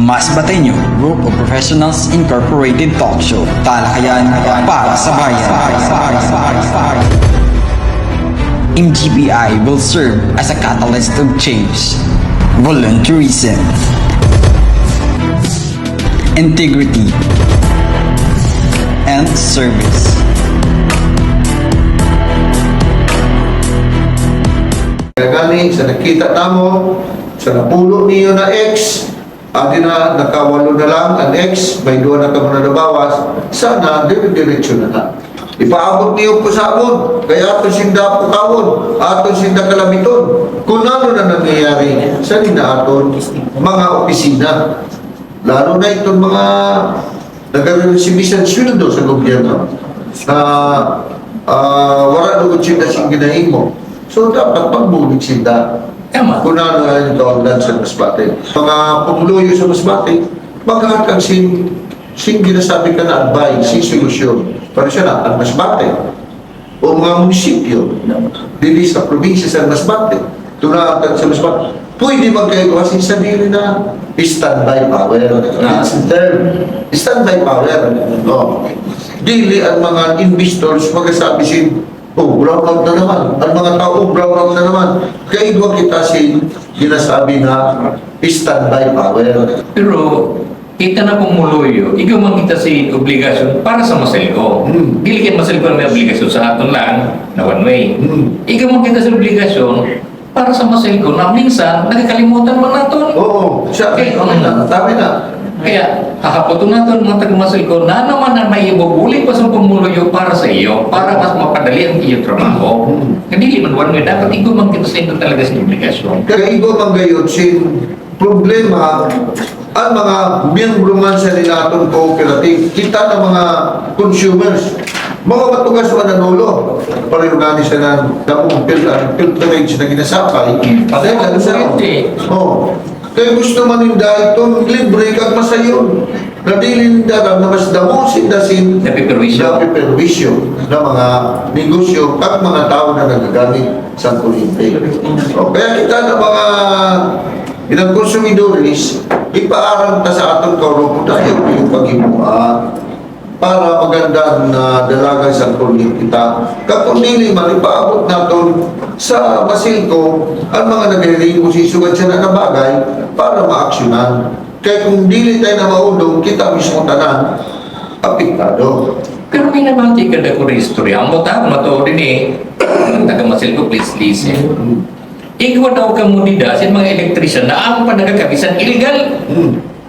Mas Bateño, Group of Professionals Incorporated Talk Show. Talakayan para sa bayan. MGPI will serve as a catalyst of change. Volunteerism, integrity, and service. Gani sa nakita namo sa napulo niyo na X, adi na nakawalo na lang ang X, may duwa na kamo na nabawas, sana dire-diretso na na. Ipaabot niyo po sa amon, kaya aton sinda putawon, aton sinda kalamiton, kung ano na nangyayari sa aton mga opisina. Lalo na itong mga nag-resibisan sweldo sa gobyerno na wala nung sinda siyang ginahimo. So, dapat pagbulig sila. Kung ano ito ang sa Masbate. Mga pumuluyo sa Masbate, magkakang sing ginasabi ka na advice, sing solusyon. Para siya na, ang Masbate. O mga munisipyo, dili sa probinsya sa Masbate, tunatan sa Masbate, pwede magkayo kasi sarili na standby power. It's term, standby power. No. Dili ang mga investors magasabi sin, oh, brown out na naman. Ang mga tao, brown out na naman. Kaya iba kita ginasabi na standby power. Pero, kita na pumuluyo, ikaw man kita si obligasyon para sa maselgo. Dili kayo maselgo na may obligasyon sa aton lang, na one way. Ikaw man kita sa obligasyon para sa maselgo na minsan, nagkakalimutan man naton. Oo, siya. Okay, Tama na. Kaya, kakaputo natin mga taga-maselgo na naman na may ibubuli pa sa pumuluyo para sa iyo, para mas mapadali ang iyong trabaho. Hindi man one way, dapat ikaw man kita sa ito talaga sa obligasyon. Kaya iba man gayon, sin problema ang mga miyembro man sa nilatong cooperative, kita ng mga consumers, mga matugas o nanulo, pareho nga siya ng damong pilterage na ginasakay, dahil ano sa kaya gusto man ninda itong libre kag masayon. Nadilin daram na mas damo sindasin napiperwisyo na mga negosyo kag mga tao na nagagamit sa kuryente. Kaya kita na mga ilang konsumidores, ipaaral ta sa atong kaurupo dahil yung pag-imuha para magandang dalaga sa kuryente kita. Kapag nili man, ipaabot natin sa masilko ang mga naghihiling sisugat siya na bagay para maaksyonan. Kaya kung dili tayo na maulong, kita mismo tanan, apektado. Pero may nabati ka na ko rin istorya. Ang mutang matuo din taga-masilgo, please listen. Ikaw daw ka mo nida sa mga elektrisyan na ang panagakabisan illegal.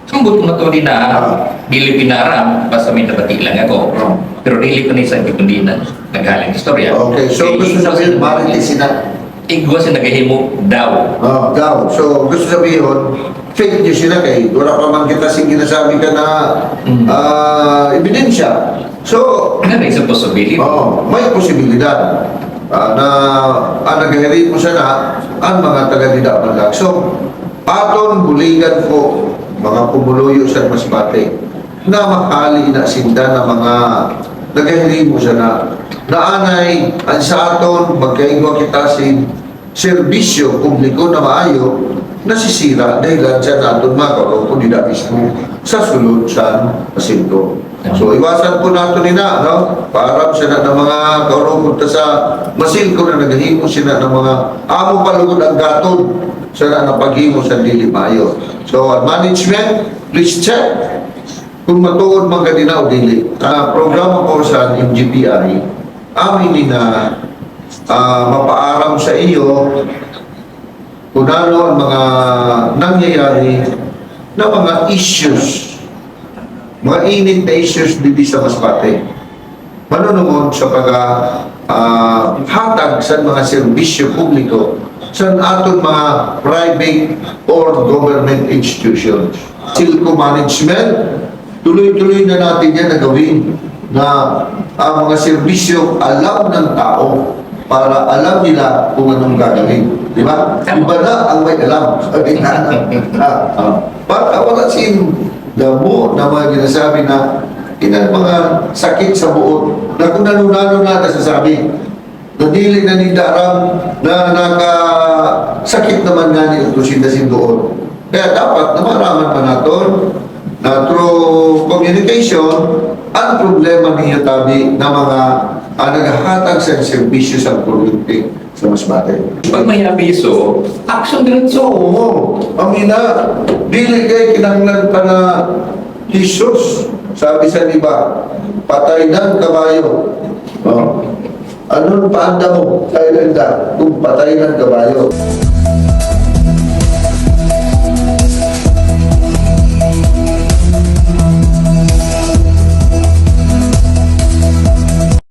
Ang buto matuo din na dili pinaram, basta may nabati lang ako. Pero dili ko na isang kipundinan. Naghaling istorya. Okay, so gusto sabihin, maritis na. Igwa sa nagahimo daw. Daw. So, gusto sabihin, fake news sila kay wala pa man kita ginasabi ka na ebidensya. So, Ano rin sa possibility? may posibilidad na nagahiri mo siya na ang mga taga-dida-malag. So, aton buligan ko mga pumuluyo sa Masbate na makali na sinda na mga nagahiri mo siya na naanay ang sa aton magkaigwa kita serbisyo publiko na maayo nasisira dahil siya natin magkaroon kung nila mismo sa sulod sa pasinto. So, iwasan po natin nila, no? Para siya na ng mga karoon sa masilko na naghihimo sila ng mga amo palugod ang gatod siya na napaghimo sa dili maayo. So, management, please check kung matuod mga ganina o dili. Programa ko sa MGPI, amin din na mapaaram sa iyo kung ano ang mga nangyayari na mga issues, mga init na issues dito sa Masbate. Manunungod sa hatag sa mga serbisyo publiko sa aton mga private or government institutions. Silco management, tuloy-tuloy na natin yan na gawin na ang mga serbisyo alam ng tao para alam nila kung anong gagawin. Di ba? Iba na ang may alam. Para wala sin damo na mga ginasabi na inan mga sakit sa buot na kung nanunano na nasasabi nadili na ni Daram na nakasakit naman nga ni Utusin na sindoon. Kaya dapat na maraman pa natin na through communication ang problema ninyo tabi na mga naghahatag sa serbisyo sa kuryente sa Masbate. Pag may abiso, action diretso. Oo, amina, dili kay kinanglan pa na Jesus. Sabi sa iba, patay ng kabayo. Oh. Anong paanda mo sa ilanda kung patay ng kabayo?